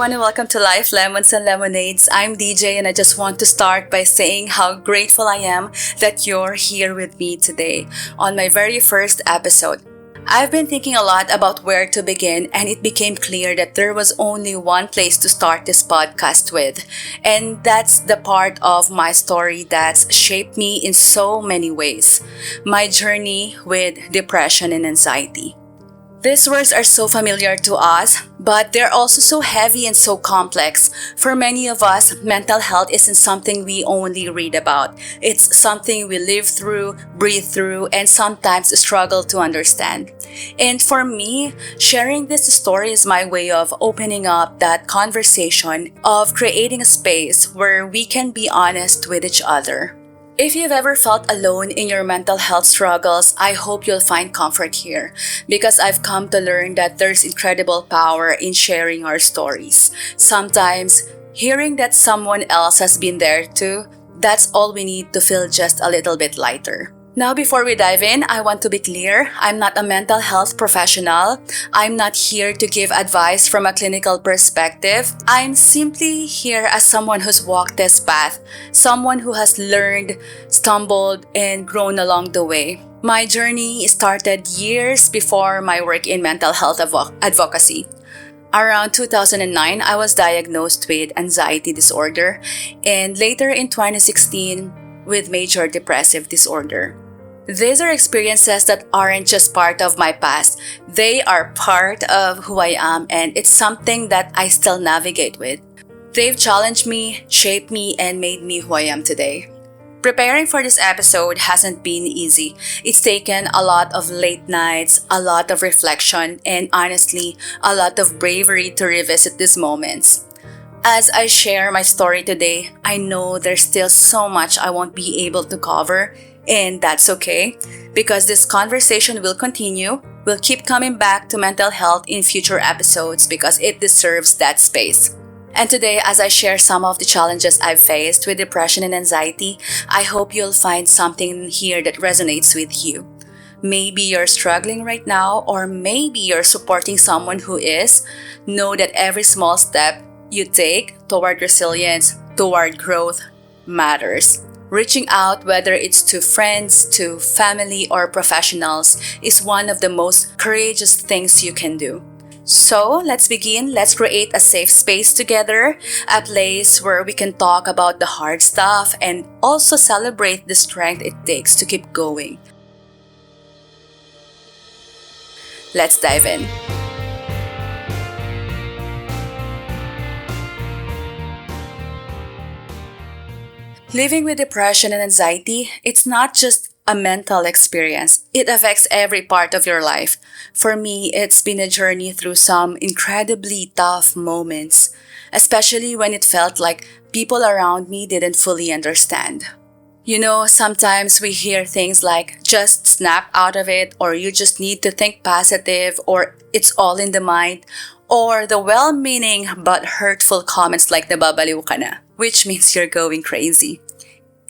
everyone, and welcome to Life Lemons and Lemonades. I'm DJ, and I just want to start by saying how grateful I am that you're here with me today on my very first episode. I've been thinking a lot about where to begin, and it became clear that there was only one place to start this podcast with, and that's the part of my story that's shaped me in so many ways: my journey with depression and anxiety. These words are so familiar to us, but they're also so heavy and so complex. For many of us, mental health isn't something we only read about. It's something we live through, breathe through, and sometimes struggle to understand. And for me, sharing this story is my way of opening up that conversation, of creating a space where we can be honest with each other. If you've ever felt alone in your mental health struggles, I hope you'll find comfort here, because I've come to learn that there's incredible power in sharing our stories. Sometimes, hearing that someone else has been there too, that's all we need to feel just a little bit lighter. Now, before we dive in, I want to be clear. I'm not a mental health professional. I'm not here to give advice from a clinical perspective. I'm simply here as someone who's walked this path, someone who has learned, stumbled, and grown along the way. My journey started years before my work in mental health advocacy. Around 2009, I was diagnosed with anxiety disorder, and later in 2016, with major depressive disorder. These are experiences that aren't just part of my past. They are part of who I am, and it's something that I still navigate with. They've challenged me, shaped me, and made me who I am today. Preparing for this episode hasn't been easy. It's taken a lot of late nights, a lot of reflection, and honestly, a lot of bravery to revisit these moments. As I share my story today, I know there's still so much I won't be able to cover, and that's okay, because this conversation will continue. We'll keep coming back to mental health in future episodes because it deserves that space. And today, as I share some of the challenges I've faced with depression and anxiety, I hope you'll find something here that resonates with you. Maybe you're struggling right now, or maybe you're supporting someone who is. Know that every small step you take toward resilience, toward growth, matters. Reaching out, whether it's to friends, to family, or professionals, is one of the most courageous things you can do. So let's begin. Let's create a safe space together, a place where we can talk about the hard stuff and also celebrate the strength it takes to keep going. Let's dive in. Living with depression and anxiety, it's not just a mental experience. It affects every part of your life. For me, it's been a journey through some incredibly tough moments, especially when it felt like people around me didn't fully understand. You know, sometimes we hear things like, just snap out of it, or you just need to think positive, or it's all in the mind, or the well-meaning but hurtful comments like nababaliw ka na, which means you're going crazy.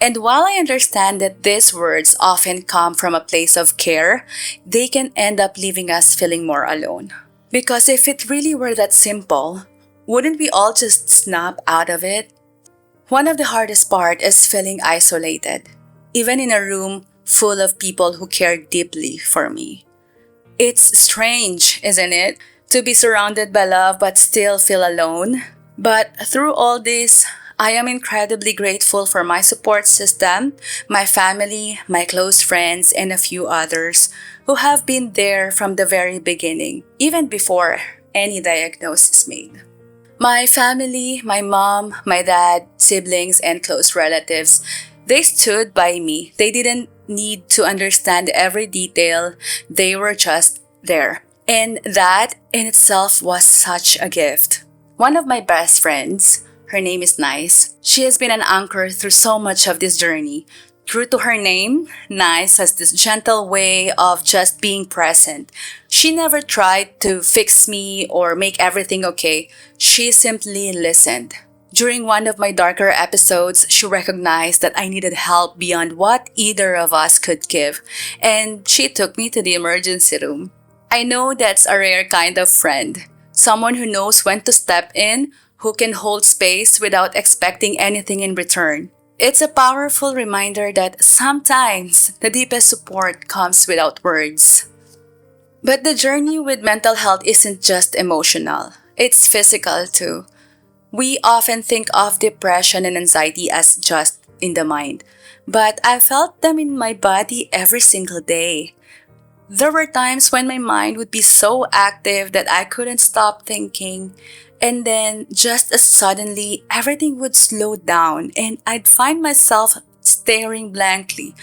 And while I understand that these words often come from a place of care, they can end up leaving us feeling more alone. Because if it really were that simple, wouldn't we all just snap out of it? One of the hardest part is feeling isolated, even in a room full of people who care deeply for me. It's strange, isn't it, to be surrounded by love but still feel alone? But through all this, I am incredibly grateful for my support system, my family, my close friends, and a few others who have been there from the very beginning, even before any diagnosis made. My family, my mom, my dad, siblings, and close relatives, they stood by me. They didn't need to understand every detail. They were just there. And that in itself was such a gift. One of my best friends, her name is Nice. She has been an anchor through so much of this journey. True to her name, Nice has this gentle way of just being present. She never tried to fix me or make everything okay. She simply listened. During one of my darker episodes, she recognized that I needed help beyond what either of us could give, and she took me to the emergency room. I know that's a rare kind of friend. someone who knows when to step in, who can hold space without expecting anything in return. It's a powerful reminder that sometimes the deepest support comes without words. But the journey with mental health isn't just emotional, it's physical too. We often think of depression and anxiety as just in the mind, but I felt them in my body every single day. There were times when my mind would be so active that I couldn't stop thinking, and then just as suddenly everything would slow down and I'd find myself staring blankly,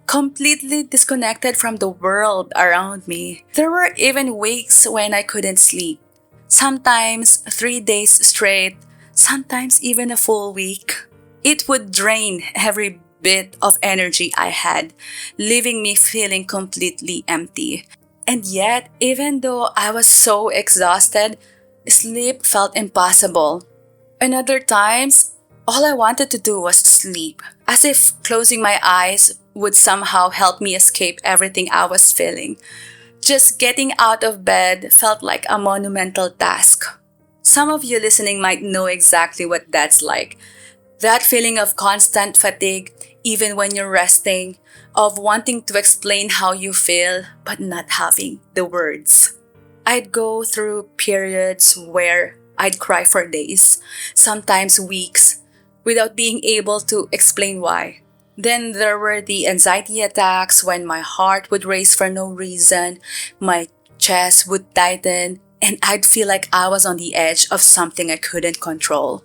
completely disconnected from the world around me. There were even weeks when I couldn't sleep. Sometimes 3 days straight, sometimes even a full week. It would drain every bit of energy I had, leaving me feeling completely empty. And yet, even though I was so exhausted, sleep felt impossible. And other times, all I wanted to do was sleep, as if closing my eyes would somehow help me escape everything I was feeling. Just getting out of bed felt like a monumental task. Some of you listening might know exactly what that's like. That feeling of constant fatigue, even when you're resting, of wanting to explain how you feel but not having the words. I'd go through periods where I'd cry for days, sometimes weeks, without being able to explain why. Then there were the anxiety attacks when my heart would race for no reason, my chest would tighten, and I'd feel like I was on the edge of something I couldn't control.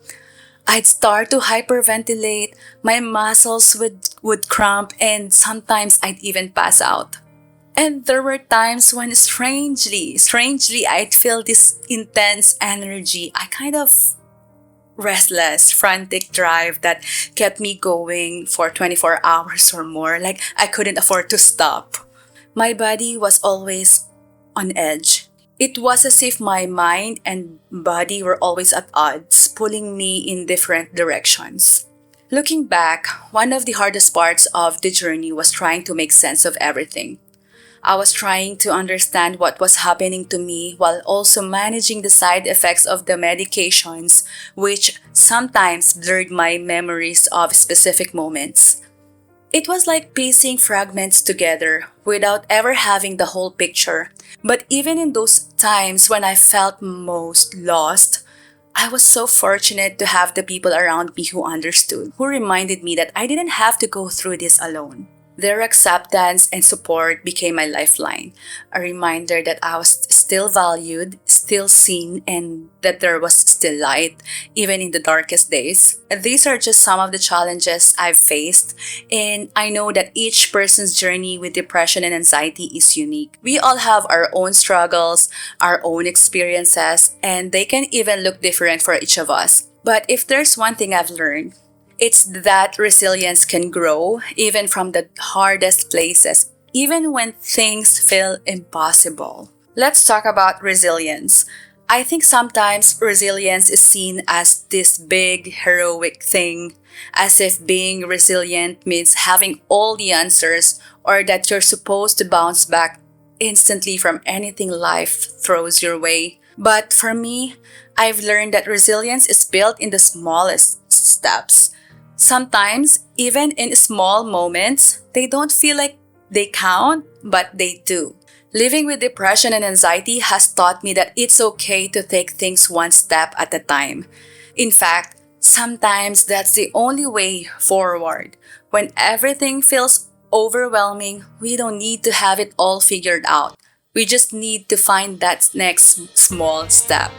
I'd start to hyperventilate, my muscles would cramp, and sometimes I'd even pass out. And there were times when strangely, I'd feel this intense energy, I kind of restless, frantic drive that kept me going for 24 hours or more, like I couldn't afford to stop. My body was always on edge. It was as if my mind and body were always at odds, pulling me in different directions. Looking back, one of the hardest parts of the journey was trying to make sense of everything. I was trying to understand what was happening to me while also managing the side effects of the medications, which sometimes blurred my memories of specific moments. It was like piecing fragments together without ever having the whole picture. But even in those times when I felt most lost, I was so fortunate to have the people around me who understood, who reminded me that I didn't have to go through this alone. Their acceptance and support became my lifeline, a reminder that I was still valued, still seen, and that there was still light, even in the darkest days. And these are just some of the challenges I've faced, and I know that each person's journey with depression and anxiety is unique. We all have our own struggles, our own experiences, and they can even look different for each of us. But if there's one thing I've learned, it's that resilience can grow even from the hardest places, even when things feel impossible. Let's talk about resilience. I think sometimes resilience is seen as this big, heroic thing, as if being resilient means having all the answers or that you're supposed to bounce back instantly from anything life throws your way. But for me, I've learned that resilience is built in the smallest steps. Sometimes, even in small moments, they don't feel like they count, but they do. Living with depression and anxiety has taught me that it's okay to take things one step at a time. In fact, sometimes that's the only way forward. When everything feels overwhelming, we don't need to have it all figured out. We just need to find that next small step.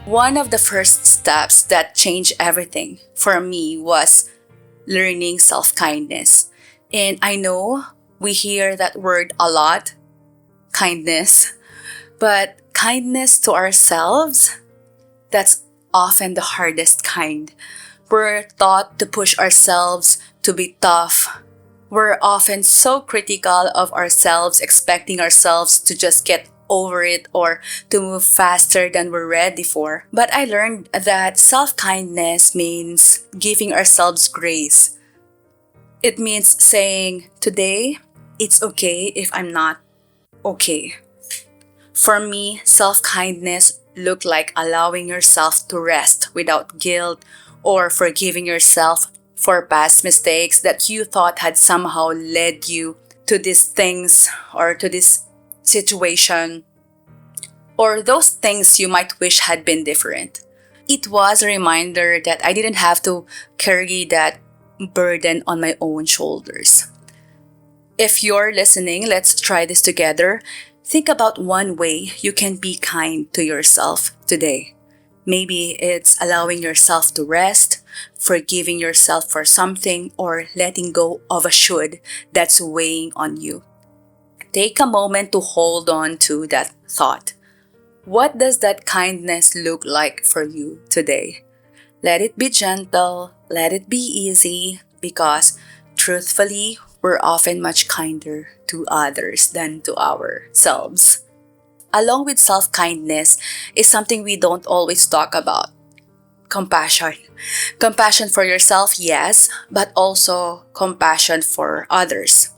One of the first steps that changed everything for me was learning self-kindness. And I know we hear that word a lot, kindness, but kindness to ourselves, that's often the hardest kind. We're taught to push ourselves, to be tough. We're often so critical of ourselves, expecting ourselves to just get over it or to move faster than we're ready for. But I learned that self-kindness means giving ourselves grace. It means saying, today, it's okay if I'm not okay. For me, self-kindness looked like allowing yourself to rest without guilt or forgiving yourself for past mistakes that you thought had somehow led you to these things or to this situation or those things you might wish had been different. It was a reminder that I didn't have to carry that burden on my own shoulders. If you're listening, let's try this together. Think about one way you can be kind to yourself today. Maybe it's allowing yourself to rest, forgiving yourself for something, or letting go of a should that's weighing on you. Take a moment to hold on to that thought. What does that kindness look like for you today? Let it be gentle, let it be easy, because truthfully, we're often much kinder to others than to ourselves. Along with self kindness is something we don't always talk about: compassion. Compassion for yourself, yes, but also compassion for others.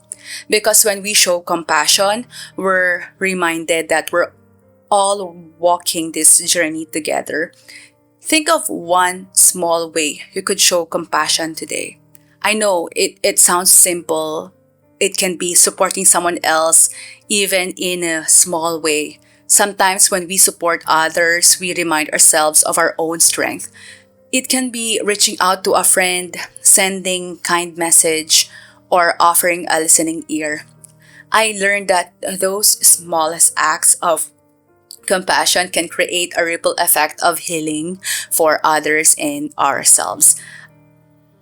Because when we show compassion, we're reminded that we're all walking this journey together. Think of one small way you could show compassion today. I know it sounds simple. It can be supporting someone else, even in a small way. Sometimes when we support others, we remind ourselves of our own strength. It can be reaching out to a friend, sending kind message, or offering a listening ear. I learned that those smallest acts of compassion can create a ripple effect of healing for others and ourselves.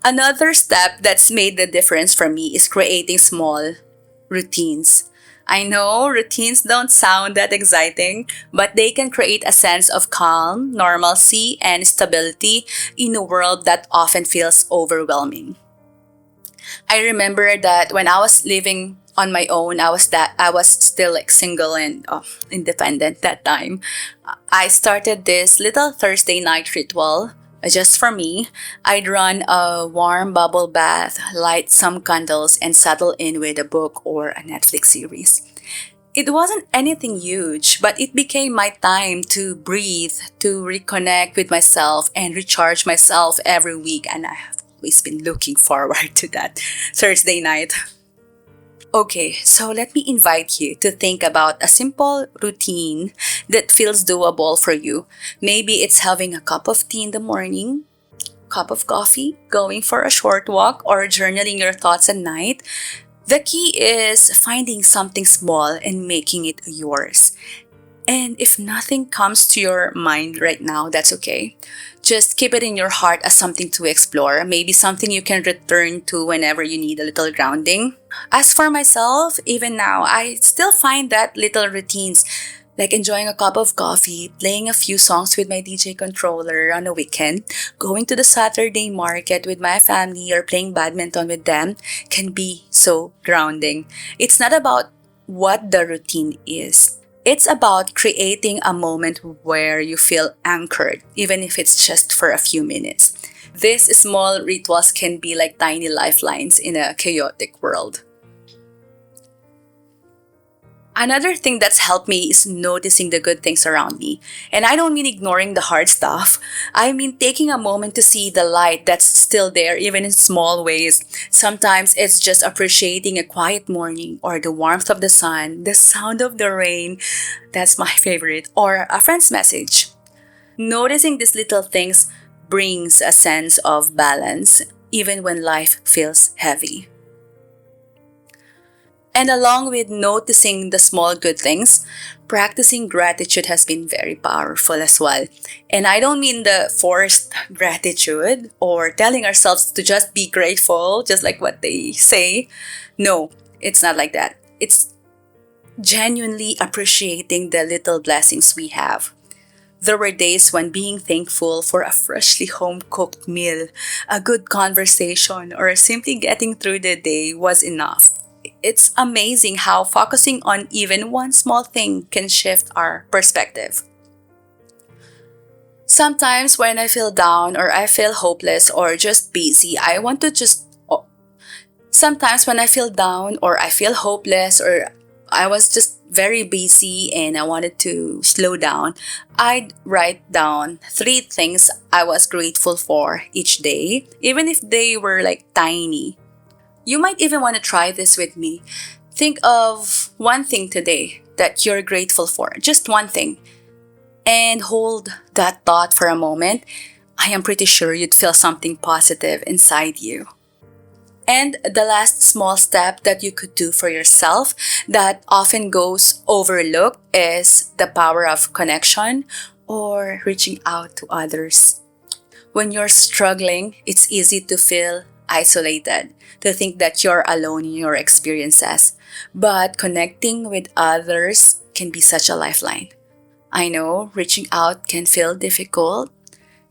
Another step that's made the difference for me is creating small routines. I know routines don't sound that exciting, but they can create a sense of calm, normalcy, and stability in a world that often feels overwhelming. I remember that when I was living on my own, I was still like single and independent that time. I started this little Thursday night ritual just for me. I'd run a warm bubble bath, light some candles, and settle in with a book or a Netflix series. It wasn't anything huge, but it became my time to breathe, to reconnect with myself, and recharge myself every week. And I have always been looking forward to that Thursday night. Okay, so let me invite you to think about a simple routine that feels doable for you. Maybe it's having a cup of tea in the morning, cup of coffee, going for a short walk, or journaling your thoughts at night. The key is finding something small and making it yours. And if nothing comes to your mind right now, that's okay. Just keep it in your heart as something to explore, maybe something you can return to whenever you need a little grounding. As for myself, even now, I still find that little routines, like enjoying a cup of coffee, playing a few songs with my DJ controller on a weekend, going to the Saturday market with my family, or playing badminton with them, can be so grounding. It's not about what the routine is. It's about creating a moment where you feel anchored, even if it's just for a few minutes. These small rituals can be like tiny lifelines in a chaotic world. Another thing that's helped me is noticing the good things around me. And I don't mean ignoring the hard stuff. I mean taking a moment to see the light that's still there, even in small ways. Sometimes it's just appreciating a quiet morning, or the warmth of the sun, the sound of the rain. That's my favorite. Or a friend's message. Noticing these little things brings a sense of balance, even when life feels heavy. And along with noticing the small good things, practicing gratitude has been very powerful as well. And I don't mean the forced gratitude or telling ourselves to just be grateful, just like what they say. No, it's not like that. It's genuinely appreciating the little blessings we have. There were days when being thankful for a freshly home cooked meal, a good conversation, or simply getting through the day was enough. It's amazing how focusing on even one small thing can shift our perspective. Sometimes when I feel down or I feel hopeless or just busy, I want to just Sometimes when I feel down or I feel hopeless or I was just very busy and I wanted to slow down, I'd write down three things I was grateful for each day, even if they were like tiny. You might even want to try this with me. Think of one thing today that you're grateful for, just one thing, and hold that thought for a moment. I am pretty sure you'd feel something positive inside you. And the last small step that you could do for yourself that often goes overlooked is the power of connection or reaching out to others. When you're struggling, it's easy to feel isolated, to think that you're alone in your experiences. But connecting with others can be such a lifeline. I know reaching out can feel difficult,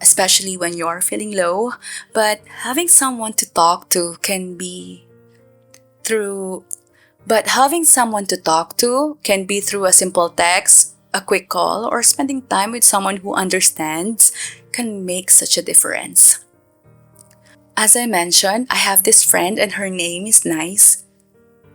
especially when you're feeling low, but having someone to talk to through can be through a simple text, a quick call, or spending time with someone who understands can make such a difference. As I mentioned, I have this friend and her name is Nice.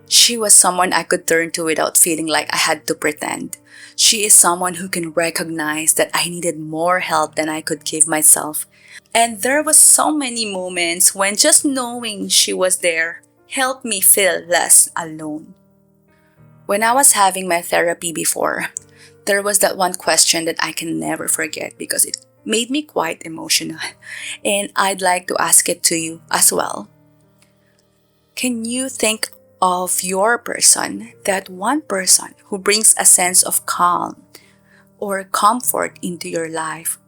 She was someone I could turn to without feeling like I had to pretend. She is someone who can recognize that I needed more help than I could give myself. And there was so many moments when just knowing she was there helped me feel less alone. When I was having my therapy before, there was that one question that I can never forget because it made me quite emotional. And I'd like to ask it to you as well. Can you think of your person, that one person who brings a sense of calm or comfort into your life,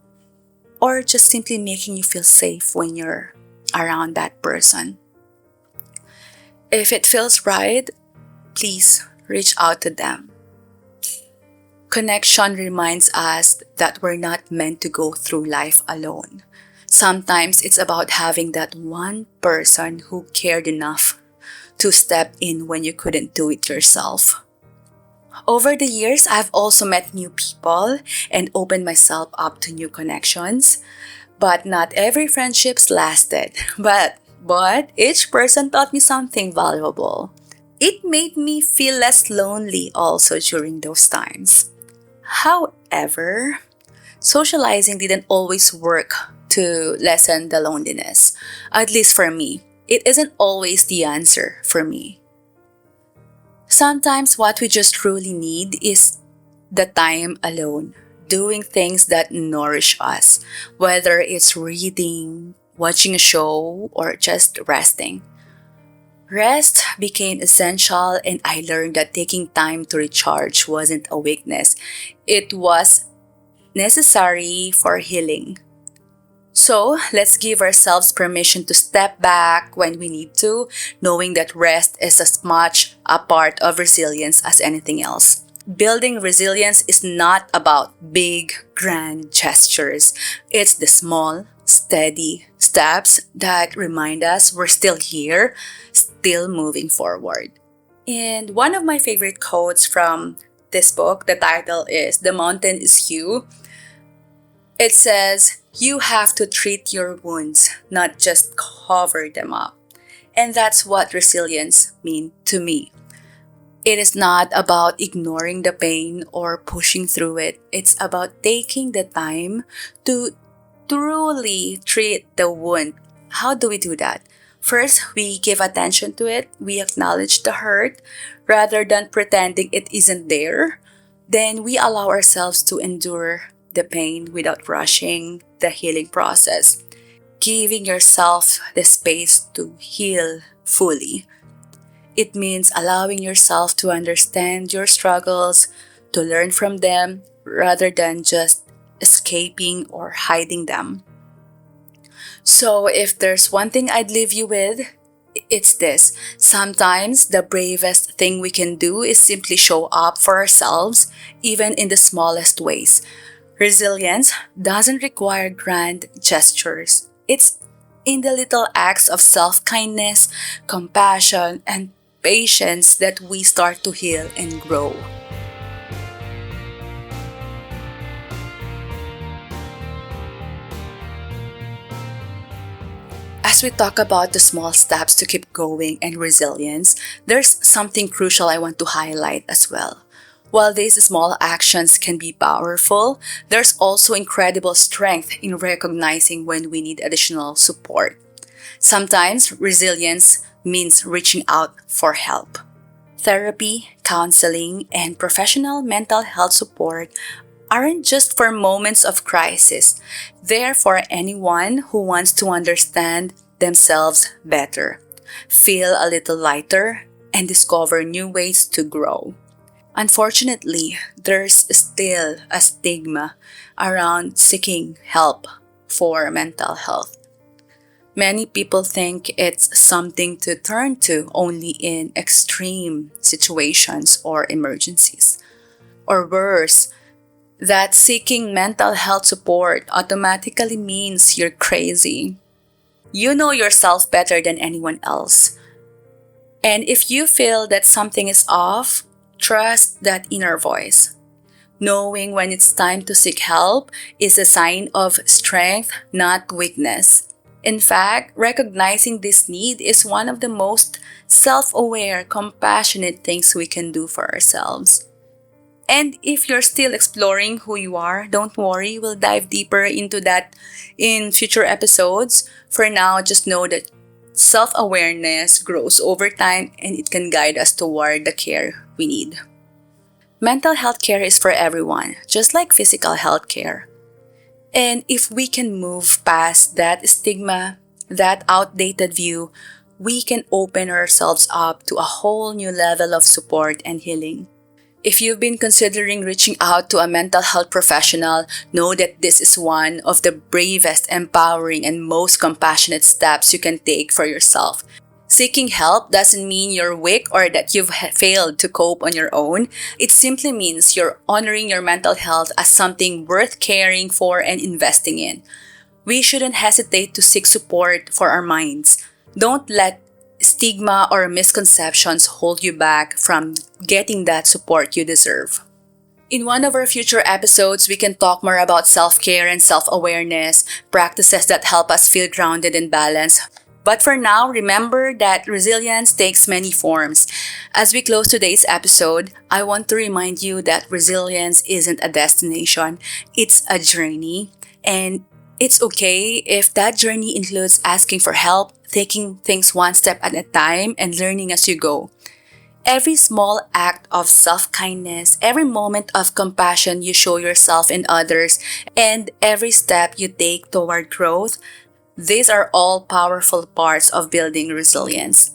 or just simply making you feel safe when you're around that person? If it feels right, please reach out to them. Connection reminds us that we're not meant to go through life alone. Sometimes it's about having that one person who cared enough to step in when you couldn't do it yourself. Over the years, I've also met new people and opened myself up to new connections. But not every friendships lasted. But each person taught me something valuable. It made me feel less lonely also during those times. However, socializing didn't always work to lessen the loneliness, at least for me. It isn't always the answer for me. Sometimes what we just truly need is the time alone, doing things that nourish us, whether it's reading, watching a show, or just resting. Rest became essential, and I learned that taking time to recharge wasn't a weakness. It was necessary for healing. So, let's give ourselves permission to step back when we need to, knowing that rest is as much a part of resilience as anything else. Building resilience is not about big, grand gestures. It's the small, steady steps that remind us we're still here, still moving forward. And one of my favorite quotes from this book, the title is "The Mountain is You." It says, "You have to treat your wounds, not just cover them up." And that's what resilience means to me. It is not about ignoring the pain or pushing through it. It's about taking the time to truly treat the wound. How do we do that? First, we give attention to it. We acknowledge the hurt rather than pretending it isn't there. Then we allow ourselves to endure the pain without rushing the healing process, giving yourself the space to heal fully. It means allowing yourself to understand your struggles, to learn from them, rather than just escaping or hiding them. So, if there's one thing I'd leave you with, it's this. Sometimes the bravest thing we can do is simply show up for ourselves, even in the smallest ways. Resilience doesn't require grand gestures. It's in the little acts of self-kindness, compassion, and patience that we start to heal and grow. As we talk about the small steps to keep going and resilience, there's something crucial I want to highlight as well. While these small actions can be powerful, there's also incredible strength in recognizing when we need additional support. Sometimes resilience means reaching out for help. Therapy, counseling, and professional mental health support aren't just for moments of crisis. They're for anyone who wants to understand themselves better, feel a little lighter, and discover new ways to grow. Unfortunately, there's still a stigma around seeking help for mental health. Many people think it's something to turn to only in extreme situations or emergencies. Or worse, that seeking mental health support automatically means you're crazy. You know yourself better than anyone else. And if you feel that something is off, trust that inner voice. Knowing when it's time to seek help is a sign of strength, not weakness. In fact, recognizing this need is one of the most self-aware, compassionate things we can do for ourselves. And if you're still exploring who you are, don't worry, we'll dive deeper into that in future episodes. For now, just know that self-awareness grows over time and it can guide us toward the care we need. Mental health care is for everyone, just like physical health care. And if we can move past that stigma, that outdated view, we can open ourselves up to a whole new level of support and healing. If you've been considering reaching out to a mental health professional, know that this is one of the bravest, empowering, and most compassionate steps you can take for yourself. Seeking help doesn't mean you're weak or that you've failed to cope on your own. It simply means you're honoring your mental health as something worth caring for and investing in. We shouldn't hesitate to seek support for our minds. Don't let stigma or misconceptions hold you back from getting that support you deserve. In one of our future episodes, we can talk more about self-care and self-awareness, practices that help us feel grounded and balanced. But for now, remember that resilience takes many forms. As we close today's episode, I want to remind you that resilience isn't a destination, it's a journey. And it's okay if that journey includes asking for help, taking things one step at a time, and learning as you go. Every small act of self-kindness, every moment of compassion you show yourself and others, and every step you take toward growth, these are all powerful parts of building resilience.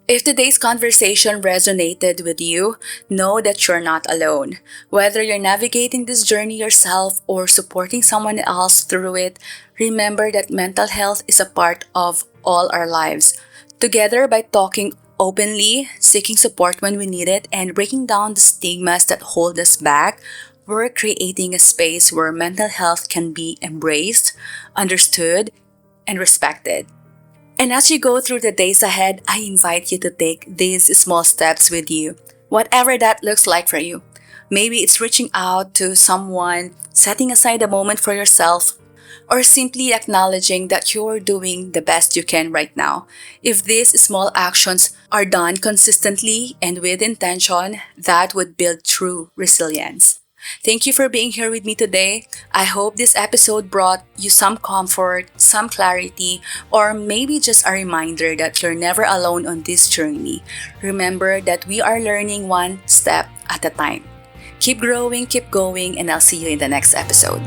If today's conversation resonated with you, know that you're not alone. Whether you're navigating this journey yourself or supporting someone else through it, remember that mental health is a part of all our lives. Together, by talking openly, seeking support when we need it, and breaking down the stigmas that hold us back, we're creating a space where mental health can be embraced, understood, and respected. And as you go through the days ahead, I invite you to take these small steps with you, whatever that looks like for you. Maybe it's reaching out to someone, setting aside a moment for yourself, or simply acknowledging that you're doing the best you can right now. If these small actions are done consistently and with intention, that would build true resilience. Thank you for being here with me today. I hope this episode brought you some comfort, some clarity, or maybe just a reminder that you're never alone on this journey. Remember that we are learning one step at a time. Keep growing, keep going, and I'll see you in the next episode.